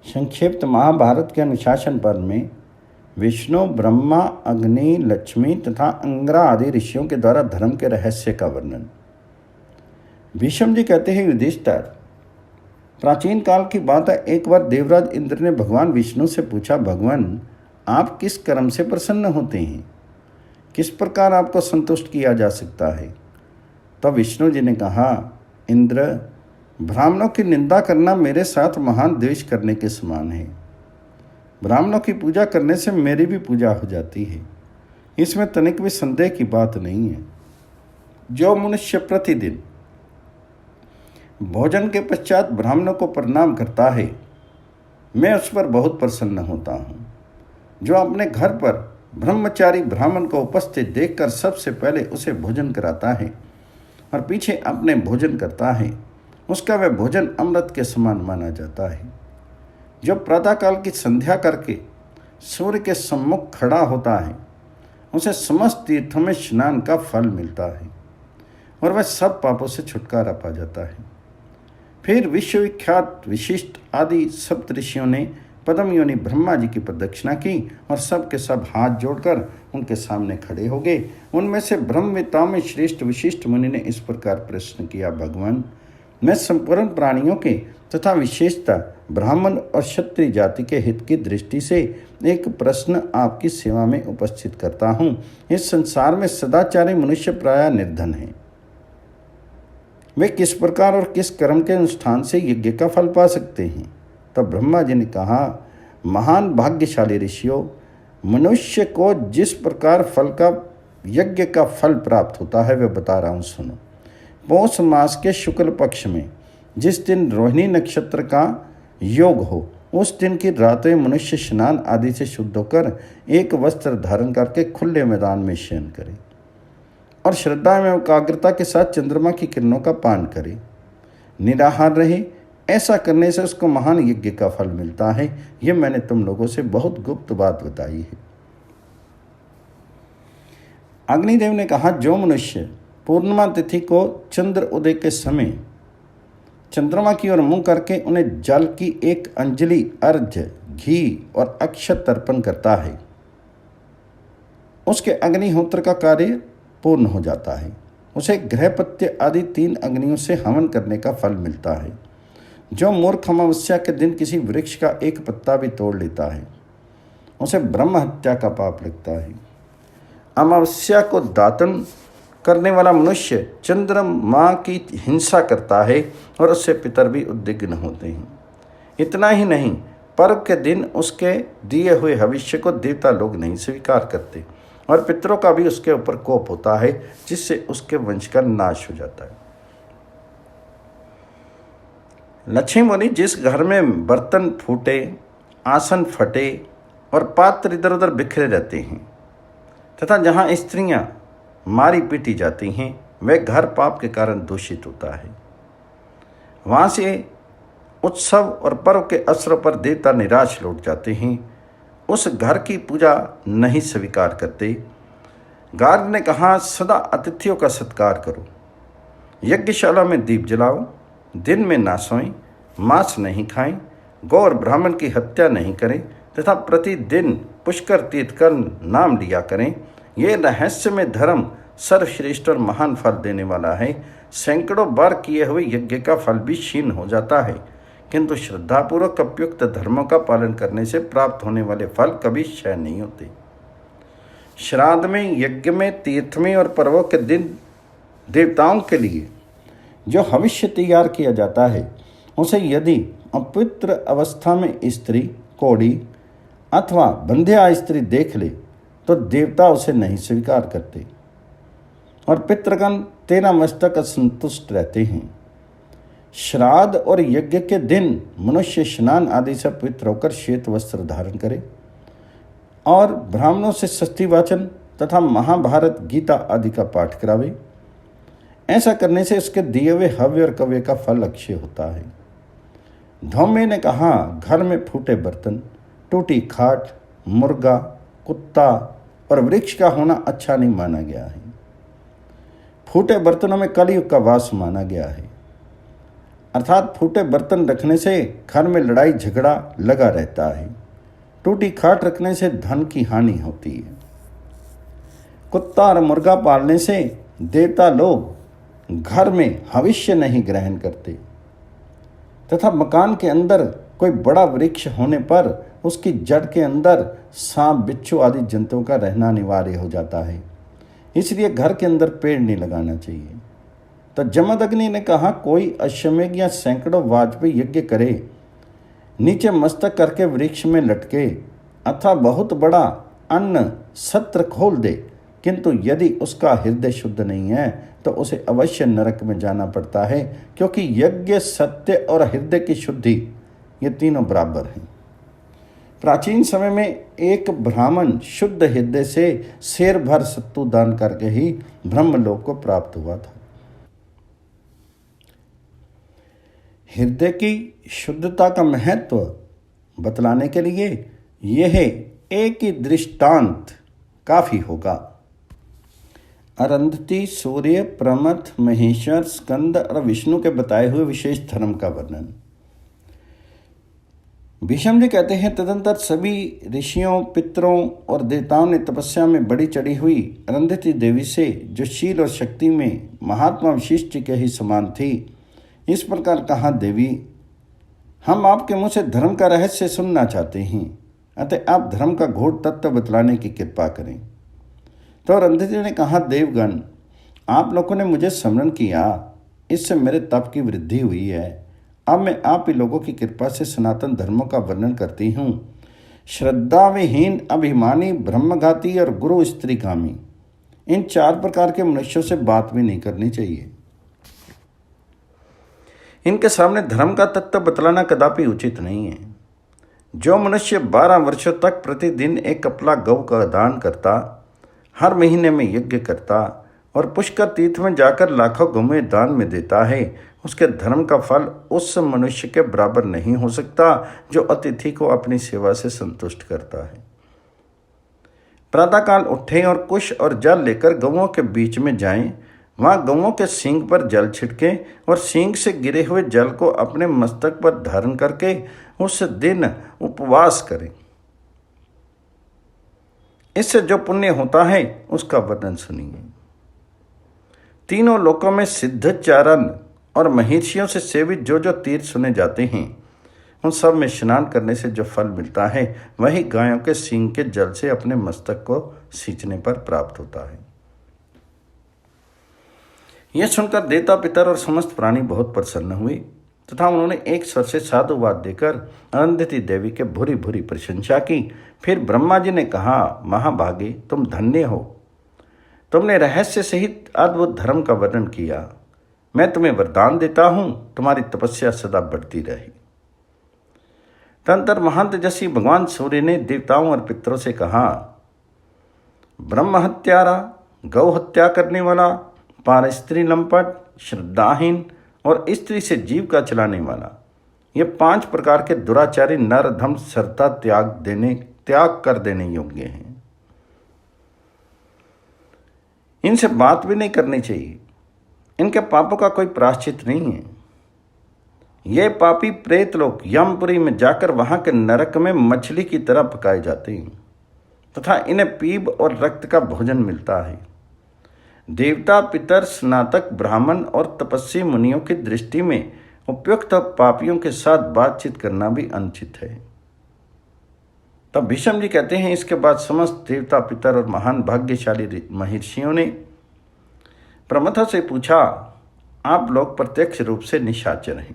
संक्षिप्त महाभारत के अनुशासन पर्व में विष्णु, ब्रह्मा, अग्नि, लक्ष्मी तथा अंगिरा आदि ऋषियों के द्वारा धर्म के रहस्य का वर्णन। भीष्म जी कहते हैं, युधिष्ठिर, प्राचीन काल की बात है, एक बार देवराज इंद्र ने भगवान विष्णु से पूछा, भगवान आप किस कर्म से प्रसन्न होते हैं, किस प्रकार आपको संतुष्ट किया जा सकता है। तब विष्णु जी ने कहा, इंद्र, ब्राह्मणों की निंदा करना मेरे साथ महान द्वेष करने के समान है। ब्राह्मणों की पूजा करने से मेरी भी पूजा हो जाती है, इसमें तनिक भी संदेह की बात नहीं है। जो मनुष्य प्रतिदिन भोजन के पश्चात ब्राह्मणों को प्रणाम करता है, मैं उस पर बहुत प्रसन्न होता हूँ। जो अपने घर पर ब्रह्मचारी ब्राह्मण को उपस्थित देखकर सबसे पहले उसे भोजन कराता है और पीछे अपने भोजन करता है, उसका वह भोजन अमृत के समान माना जाता है। जो प्रातःकाल की संध्या करके सूर्य के सम्मुख खड़ा होता है, उसे समस्त तीर्थों में स्नान का फल मिलता है और वह सब पापों से छुटकारा पा जाता है। फिर विश्वविख्यात विशिष्ट आदि सप्त ऋषियों ने पद्म योनि ब्रह्मा जी की प्रदक्षिणा की और सब के सब हाथ जोड़कर उनके सामने खड़े हो गए। उनमें से ब्रह्मवेत्ताओं में श्रेष्ठ विशिष्ट मुनि ने इस प्रकार प्रश्न किया, भगवान, मैं संपूर्ण प्राणियों के तथा विशेषतः ब्राह्मण और क्षत्रिय जाति के हित की दृष्टि से एक प्रश्न आपकी सेवा में उपस्थित करता हूँ। इस संसार में सदाचारी मनुष्य प्रायः निर्धन हैं। वे किस प्रकार और किस कर्म के अनुष्ठान से यज्ञ का फल पा सकते हैं। तब ब्रह्मा जी ने कहा, महान भाग्यशाली ऋषियों, मनुष्य को जिस प्रकार फल का यज्ञ का फल प्राप्त होता है वह बता रहा हूँ, सुनो। पौष मास के शुक्ल पक्ष में जिस दिन रोहिणी नक्षत्र का योग हो, उस दिन की रातें मनुष्य स्नान आदि से शुद्ध होकर एक वस्त्र धारण करके खुले मैदान में शयन करे और श्रद्धा एवं एकाग्रता के साथ चंद्रमा की किरणों का पान करे, निराहार रहे। ऐसा करने से उसको महान यज्ञ का फल मिलता है। यह मैंने तुम लोगों से बहुत गुप्त बात बताई है। अग्निदेव ने कहा, जो मनुष्य पूर्णिमा तिथि को चंद्र उदय के समय चंद्रमा की ओर मुंह करके उन्हें जल की एक अंजलि अर्घ्य, घी और अक्षत अर्पण करता है, उसके अग्निहोत्र का कार्य पूर्ण हो जाता है। उसे गृहपत्य आदि 3 अग्नियों से हवन करने का फल मिलता है। जो मूर्ख अमावस्या के दिन किसी वृक्ष का एक पत्ता भी तोड़ लेता है, उसे ब्रह्म हत्या का पाप लगता है। अमावस्या को दातन करने वाला मनुष्य चंद्रमा की हिंसा करता है और उससे पितर भी उद्विग्न होते हैं। इतना ही नहीं, पर्व के दिन उसके दिए हुए भविष्य को देवता लोग नहीं स्वीकार करते और पितरों का भी उसके ऊपर कोप होता है, जिससे उसके वंश का नाश हो जाता है। लक्ष्मी मुनि, जिस घर में बर्तन फूटे, आसन फटे और पात्र इधर उधर बिखरे रहते हैं तथा जहाँ स्त्रियां मारी पीटी जाती हैं, वह घर पाप के कारण दूषित होता है। वहाँ से उत्सव और पर्व के अवसरों पर देवता निराश लौट जाते हैं, उस घर की पूजा नहीं स्वीकार करते। गार्ग ने कहा, सदा अतिथियों का सत्कार करो, यज्ञशाला में दीप जलाओ, दिन में ना सोएं, मांस नहीं खाएं, गौ और ब्राह्मण की हत्या नहीं करें तथा प्रतिदिन पुष्कर तीर्थ का नाम लिया करें। ये रहस्यमय धर्म सर्वश्रेष्ठ और महान फल देने वाला है। सैकड़ों बार किए हुए यज्ञ का फल भी क्षीण हो जाता है, किंतु श्रद्धापूर्वक उपयुक्त धर्मों का पालन करने से प्राप्त होने वाले फल कभी क्षय नहीं होते। श्राद्ध में, यज्ञ में, तीर्थ में और पर्वों के दिन देवताओं के लिए जो भविष्य तैयार किया जाता है, उसे यदि अपवित्र अवस्था में स्त्री, कोढ़ी अथवा बंध्या स्त्री देख ले तो देवता उसे नहीं स्वीकार करते और पितृगण तेना मस्तक असंतुष्ट रहते हैं। श्राद्ध और यज्ञ के दिन मनुष्य स्नान आदि से पवित्र होकर श्वेत वस्त्र धारण करे और ब्राह्मणों से षष्ठी वाचन तथा महाभारत, गीता आदि का पाठ करावे। ऐसा करने से उसके दिए हुए हव्य और कव्य का फल अक्षय होता है। धौम्य ने कहा, घर में फूटे बर्तन, टूटी खाट, मुर्गा, कुत्ता और वृक्ष का होना अच्छा नहीं माना गया है। फूटे बर्तनों में कलयुग का वास माना गया है। अर्थात फूटे बर्तन रखने से घर में लड़ाई झगड़ा लगा रहता है। टूटी खाट रखने से धन की हानि होती है। कुत्ता और मुर्गा पालने से देवता लोग घर में हविष्य नहीं ग्रहण करते तथा मकान के अंदर कोई बड़ा वृक्ष होने पर उसकी जड़ के अंदर सांप बिच्छू आदि जंतुओं का रहना अनिवार्य हो जाता है। इसलिए घर के अंदर पेड़ नहीं लगाना चाहिए। तो जमदग्नि ने कहा, कोई अश्वमेघ या सैकड़ों वाजपेयी यज्ञ करे, नीचे मस्तक करके वृक्ष में लटके अथवा बहुत बड़ा अन्न सत्र खोल दे, किंतु यदि उसका हृदय शुद्ध नहीं है तो उसे अवश्य नरक में जाना पड़ता है, क्योंकि यज्ञ, सत्य और हृदय की शुद्धि ये तीनों बराबर हैं। प्राचीन समय में एक ब्राह्मण शुद्ध हृदय से शेर भर सत्तू दान करके ही ब्रह्मलोक को प्राप्त हुआ था। हृदय की शुद्धता का महत्व बतलाने के लिए यह एक ही दृष्टांत काफी होगा। अरुंधति, सूर्य, प्रमथ, महेश्वर, स्कंद और विष्णु के बताए हुए विशेष धर्म का वर्णन। भीष्म जी कहते हैं, तदंतर सभी ऋषियों, पितरों और देवताओं ने तपस्या में बड़ी चढ़ी हुई अरुंधति देवी से, जो शील और शक्ति में महात्मा वशिष्ठ के ही समान थी, इस प्रकार कहा, देवी, हम आपके मुँह से धर्म का रहस्य सुनना चाहते हैं, अतः आप धर्म का घोर तत्व बतलाने की कृपा करें। तो अरुंधति ने कहा, देवगण, आप लोगों ने मुझे स्मरण किया, इससे मेरे तप की वृद्धि हुई है। अब मैं आप ही लोगों की कृपा से सनातन धर्मों का वर्णन करती हूँ। श्रद्धा विहीन, अभिमानी, ब्रह्मघाती और गुरु स्त्रीगामी, इन 4 प्रकार के मनुष्यों से बात भी नहीं करनी चाहिए। इनके सामने धर्म का तत्व बतलाना कदापि उचित नहीं है। जो मनुष्य 12 वर्षों तक प्रतिदिन एक कपला गौ का दान करता, हर महीने में यज्ञ करता और पुष्कर तीर्थ में जाकर लाखों गौएं दान में देता है, उसके धर्म का फल उस मनुष्य के बराबर नहीं हो सकता जो अतिथि को अपनी सेवा से संतुष्ट करता है। प्रातःकाल उठें और कुश और जल लेकर गौओं के बीच में जाएं, वहाँ गौओं के सींग पर जल छिड़कें और सींग से गिरे हुए जल को अपने मस्तक पर धारण करके उस दिन उपवास करें। इससे जो पुण्य होता है उसका वर्णन सुनिए। तीनों लोकों में सिद्धचारण और महर्षियों से सेवित जो जो तीर्थ सुने जाते हैं, उन सब में स्नान करने से जो फल मिलता है वही गायों के सींग के जल से अपने मस्तक को सींचने पर प्राप्त होता है। यह सुनकर देवता, पितर और समस्त प्राणी बहुत प्रसन्न हुए तथा उन्होंने एक स्वर से साधुवाद देकर अरुंधति देवी के भूरी भूरी प्रशंसा की। फिर ब्रह्मा जी ने कहा, महाभागे, तुम धन्य हो, तुमने रहस्य सहित अद्भुत धर्म का वर्णन किया। मैं तुम्हें वरदान देता हूं, तुम्हारी तपस्या सदा बढ़ती रहे। तदंतर महान तेजस्वी भगवान सूर्य ने देवताओं और पितरों से कहा, ब्रह्म हत्यारा, गौ हत्या करने वाला, पार स्त्री लंपट, श्रद्धाहीन और स्त्री से जीव का चलाने वाला, ये 5 प्रकार के दुराचारी नर धम सरता त्याग कर देने योग्य हैं। इनसे बात भी नहीं करनी चाहिए। इनके पापों का कोई प्रायश्चित नहीं है। ये पापी प्रेत लोग यमपुरी में जाकर वहां के नरक में मछली की तरह पकाए जाते हैं तथा इन्हें पीप और रक्त का भोजन मिलता है। देवता, पितर, स्नातक, ब्राह्मण और तपस्वी मुनियों की दृष्टि में उपयुक्त पापियों के साथ बातचीत करना भी अनुचित है। तब भीष्म जी कहते हैं, इसके बाद समस्त देवता, पितर और महान भाग्यशाली महर्षियों ने प्रमथ से पूछा, आप लोग प्रत्यक्ष रूप से निशाचर हैं,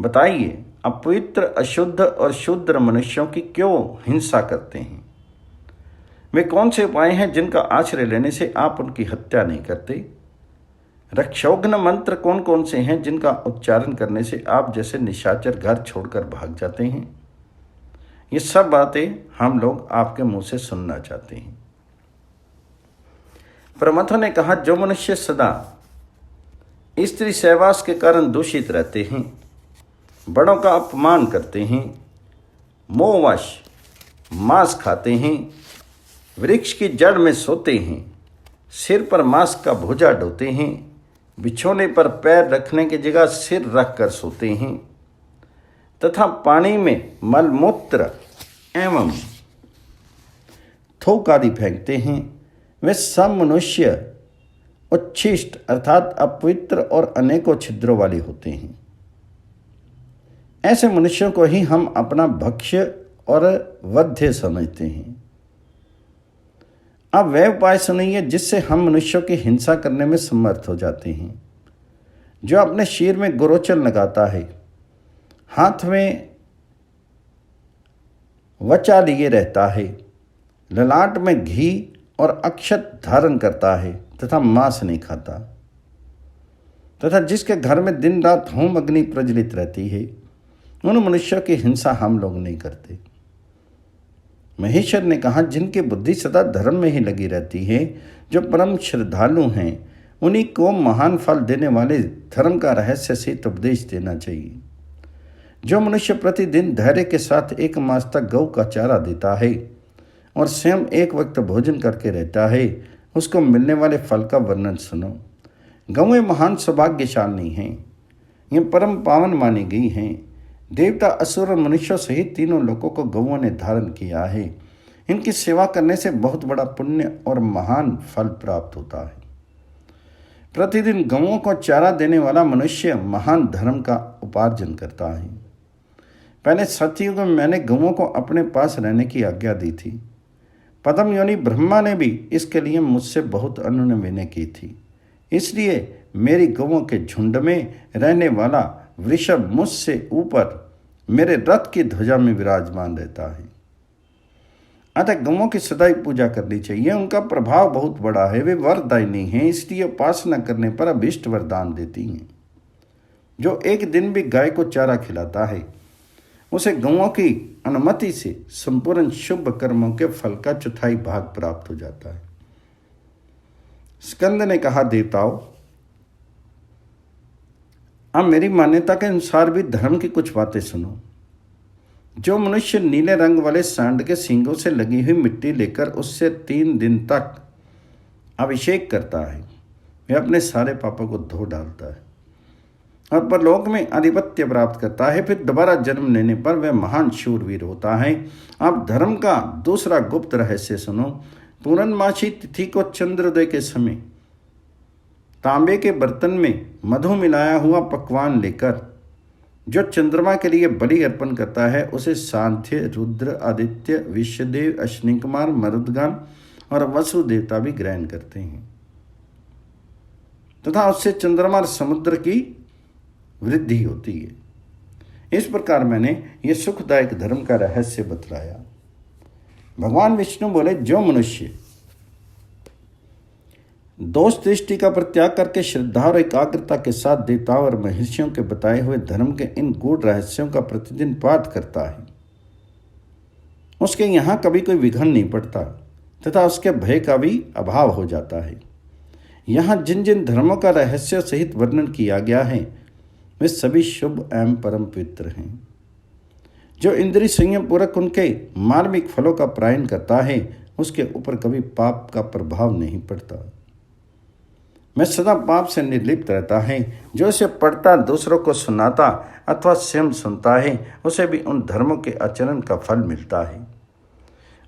बताइए अपवित्र, अशुद्ध और शूद्र मनुष्यों की क्यों हिंसा करते हैं? वे कौन से उपाय हैं जिनका आश्रय लेने से आप उनकी हत्या नहीं करते? रक्षोघ्न मंत्र कौन कौन से हैं जिनका उच्चारण करने से आप जैसे निशाचर घर छोड़कर भाग जाते हैं? ये सब बातें हम लोग आपके मुंह से सुनना चाहते हैं। प्रमथों ने कहा, जो मनुष्य सदा स्त्री सहवास के कारण दूषित रहते हैं, बड़ों का अपमान करते हैं, मोहवश मांस खाते हैं, वृक्ष की जड़ में सोते हैं, सिर पर मांस का भुजा ढोते हैं, बिछोने पर पैर रखने की जगह सिर रखकर सोते हैं तथा पानी में मलमूत्र एवं थूक आदि फेंकते हैं, वे सब मनुष्य उच्छिष्ट अर्थात अपवित्र और अनेकों छिद्रों वाले होते हैं। ऐसे मनुष्यों को ही हम अपना भक्ष्य और वध्य समझते हैं। अब वह उपाय सुनिए जिससे हम मनुष्यों की हिंसा करने में समर्थ हो जाते हैं। जो अपने शीर में गोरोचन लगाता है, हाथ में वचा लिए रहता है, ललाट में घी और अक्षत धारण करता है तथा मांस नहीं खाता, तथा जिसके घर में दिन रात होम अग्नि प्रज्वलित रहती है, उन मनुष्यों की हिंसा हम लोग नहीं करते। महेश्वर ने कहा, जिनकी बुद्धि सदा धर्म में ही लगी रहती है, जो परम श्रद्धालु हैं, उन्हीं को महान फल देने वाले धर्म का रहस्य से उपदेश देना चाहिए। जो मनुष्य प्रतिदिन धैर्य के साथ 1 मास तक गौ का चारा देता है और स्वयं एक वक्त भोजन करके रहता है, उसको मिलने वाले फल का वर्णन सुनो। गौएं महान सौभाग्यशाली हैं, ये परम पावन मानी गई हैं। देवता, असुर और मनुष्यों सहित तीनों लोगों को गौओं ने धारण किया है। इनकी सेवा करने से बहुत बड़ा पुण्य और महान फल प्राप्त होता है। प्रतिदिन गौओं को चारा देने वाला मनुष्य महान धर्म का उपार्जन करता है। पहले सतयुग में मैंने गौओं को अपने पास रहने की आज्ञा दी थी। पद्म योनि ब्रह्मा ने भी इसके लिए मुझसे बहुत अनुनय विनय की थी। इसलिए मेरी गौओं के झुंड में रहने वाला वृषभ मुझसे ऊपर मेरे रथ की ध्वजा में विराजमान रहता है। अतः गौओं की सदैव पूजा करनी चाहिए। उनका प्रभाव बहुत बड़ा है, वे वरदायिनी हैं, इसलिए उपासना करने पर अभीष्ट वरदान देती हैं। जो एक दिन भी गाय को चारा खिलाता है, उसे गौओं की अनुमति से संपूर्ण शुभ कर्मों के फल का 1/4 भाग प्राप्त हो जाता है। स्कंद ने कहा, देवताओं, अब मेरी मान्यता के अनुसार भी धर्म की कुछ बातें सुनो। जो मनुष्य नीले रंग वाले सांड के सींगों से लगी हुई मिट्टी लेकर उससे 3 दिन तक अभिषेक करता है, वह अपने सारे पापों को धो डालता है और परलोक में आधिपत्य प्राप्त करता है। फिर दोबारा जन्म लेने पर वह महान शूरवीर होता है। अब धर्म का दूसरा गुप्त रहस्य सुनो। पूर्णमासी तिथि को चंद्रोदय के समय तांबे के बर्तन में मधु मिलाया हुआ पकवान लेकर जो चंद्रमा के लिए बलि अर्पण करता है, उसे सांध्य, रुद्र, आदित्य, विश्वदेव, अश्विनी कुमार, मरुदगण और वसु देवता भी ग्रहण करते हैं तथा उससे चंद्रमा और समुद्र की वृद्धि होती है। इस प्रकार मैंने ये सुखदायक धर्म का रहस्य बतलाया। भगवान विष्णु बोले, जो मनुष्य दोष दृष्टि का परित्याग करके श्रद्धा और एकाग्रता के साथ देवताओं और महर्षियों के बताए हुए धर्म के इन गूढ़ रहस्यों का प्रतिदिन पाठ करता है, उसके यहाँ कभी कोई विघ्न नहीं पड़ता तथा उसके भय का भी अभाव हो जाता है। यहाँ जिन जिन धर्मों का रहस्य सहित वर्णन किया गया है, वे सभी शुभ एवं परम पवित्र हैं। जो इंद्रिय संयम पूर्वक उनके मार्मिक फलों का प्रायण करता है, उसके ऊपर कभी पाप का प्रभाव नहीं पड़ता। मैं सदा पाप से निर्लिप्त रहता है। जो इसे पढ़ता, दूसरों को सुनाता अथवा स्वयं सुनता है, उसे भी उन धर्मों के आचरण का फल मिलता है।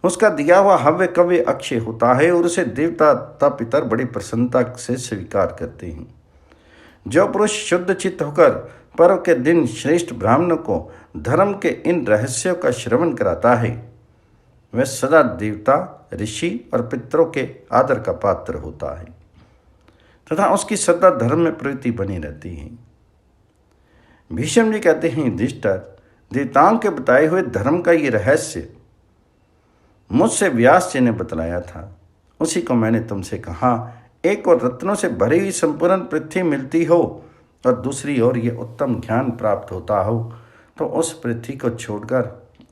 उसका दिया हुआ हव्य कव्य अक्षय होता है और उसे देवता तथा पितर बड़ी प्रसन्नता से स्वीकार करते हैं। जो पुरुष शुद्ध चित्त होकर पर्व के दिन श्रेष्ठ ब्राह्मणों को धर्म के इन रहस्यों का श्रवण कराता है, वह सदा देवता, ऋषि और पितरों के आदर का पात्र होता है तथा उसकी श्रद्धा धर्म में प्रवृत्ति बनी रहती है। भीष्म जी कहते हैं, युधिष्ठिर, देवताओं के बताए हुए धर्म का ये रहस्य मुझसे व्यास जी ने बतलाया था, उसी को मैंने तुमसे कहा। एक और रत्नों से भरी हुई संपूर्ण पृथ्वी मिलती हो और दूसरी ओर ये उत्तम ज्ञान प्राप्त होता हो, तो उस पृथ्वी को छोड़कर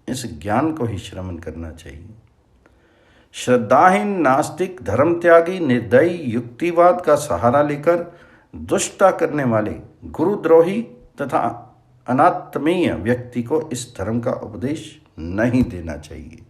इस ज्ञान को ही श्रवण करना चाहिए। श्रद्धाहीन, नास्तिक, धर्म त्यागी, निर्दयी, युक्तिवाद का सहारा लेकर दुष्टता करने वाले, गुरुद्रोही तथा अनात्मीय व्यक्ति को इस धर्म का उपदेश नहीं देना चाहिए।